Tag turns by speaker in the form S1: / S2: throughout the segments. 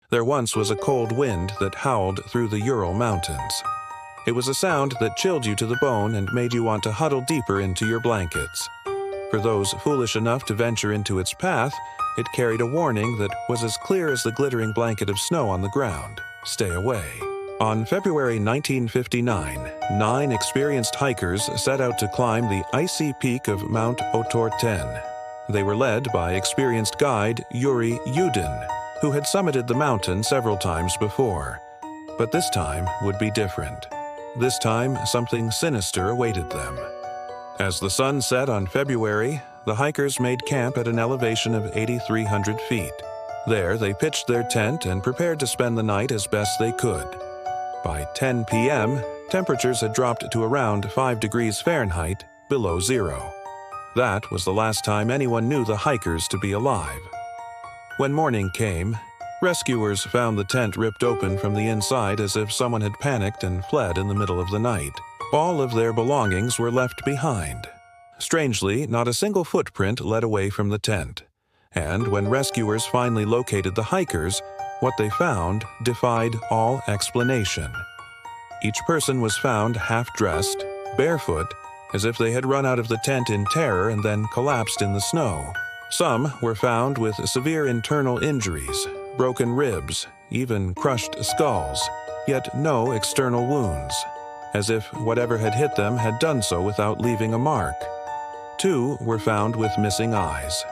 S1: There once was a cold wind that howled through the Ural mountains. It was a sound that chilled you to the bone and made you want to huddle deeper into your blankets. For those foolish enough to venture into its path, it carried a warning that was as clear as the glittering blanket of snow on the ground. Stay away. On February 1959, 9 experienced hikers set out to climb the icy peak of Mount Otorten. They were led by experienced guide Yuri Yudin, who had summited the mountain several times before. But this time would be different. This time, something sinister awaited them. As the sun set on February, the hikers made camp at an elevation of 8,300 feet. There, they pitched their tent and prepared to spend the night as best they could. By 10 p.m., temperatures had dropped to around 5 degrees Fahrenheit, below zero. That was the last time anyone knew the hikers to be alive. When morning came, rescuers found the tent ripped open from the inside as if someone had panicked and fled in the middle of the night. All of their belongings were left behind. Strangely, not a single footprint led away from the tent. And when rescuers finally located the hikers, what they found defied all explanation. Each person was found half-dressed, barefoot, as if they had run out of the tent in terror and then collapsed in the snow. Some were found with severe internal injuries, broken ribs, even crushed skulls, yet no external wounds, as if whatever had hit them had done so without leaving a mark. 2 were found with missing eyes.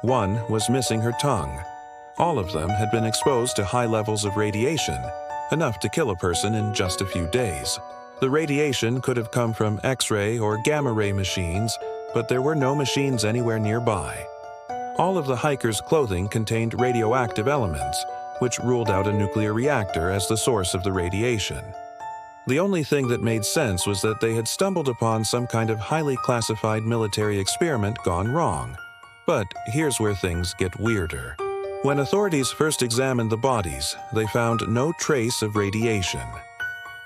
S1: 1 was missing her tongue. All of them had been exposed to high levels of radiation, enough to kill a person in just a few days. The radiation could have come from X-ray or gamma-ray machines, but there were no machines anywhere nearby. All of the hikers' clothing contained radioactive elements, which ruled out a nuclear reactor as the source of the radiation. The only thing that made sense was that they had stumbled upon some kind of highly classified military experiment gone wrong. But here's where things get weirder. When authorities first examined the bodies, they found no trace of radiation.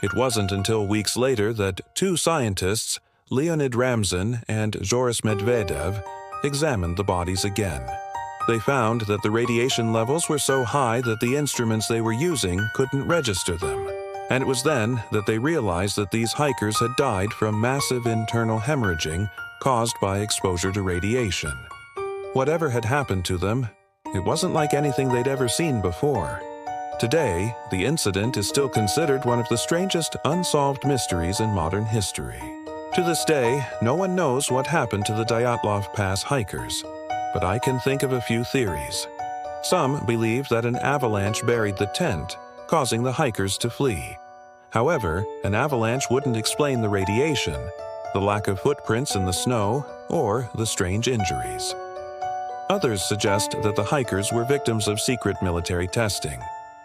S1: It wasn't until weeks later that 2 scientists, Leonid Ramzan and Zhoris Medvedev, examined the bodies again. They found that the radiation levels were so high that the instruments they were using couldn't register them. And it was then that they realized that these hikers had died from massive internal hemorrhaging caused by exposure to radiation. Whatever had happened to them, it wasn't like anything they'd ever seen before. Today, the incident is still considered one of the strangest unsolved mysteries in modern history. To this day, no one knows what happened to the Dyatlov Pass hikers, but I can think of a few theories. Some believe that an avalanche buried the tent, causing the hikers to flee. However, an avalanche wouldn't explain the radiation, the lack of footprints in the snow, or the strange injuries. Others suggest that the hikers were victims of secret military testing,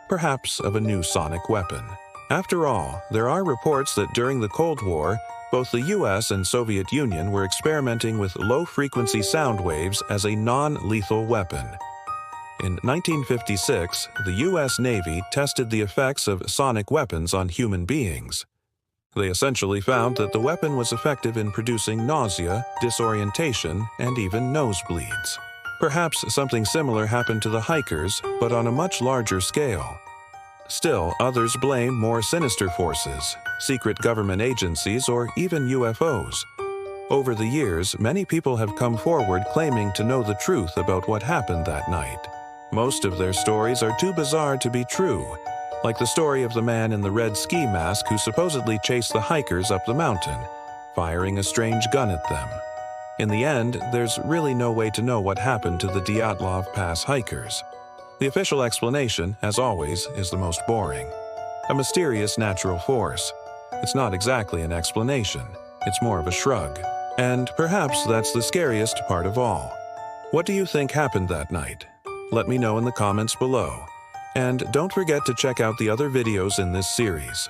S1: perhaps of a new sonic weapon. After all, there are reports that during the Cold War, both the US and Soviet Union were experimenting with low-frequency sound waves as a non-lethal weapon. In 1956, the US Navy tested the effects of sonic weapons on human beings. They essentially found that the weapon was effective in producing nausea, disorientation, and even nosebleeds. Perhaps something similar happened to the hikers, but on a much larger scale. Still, others blame more sinister forces, secret government agencies, or even UFOs. Over the years, many people have come forward claiming to know the truth about what happened that night. Most of their stories are too bizarre to be true, like the story of the man in the red ski mask who supposedly chased the hikers up the mountain, firing a strange gun at them. In the end, there's really no way to know what happened to the Dyatlov Pass hikers. The official explanation, as always, is the most boring. A mysterious natural force. It's not exactly an explanation. It's more of a shrug. And perhaps that's the scariest part of all. What do you think happened that night? Let me know in the comments below. And don't forget to check out the other videos in this series.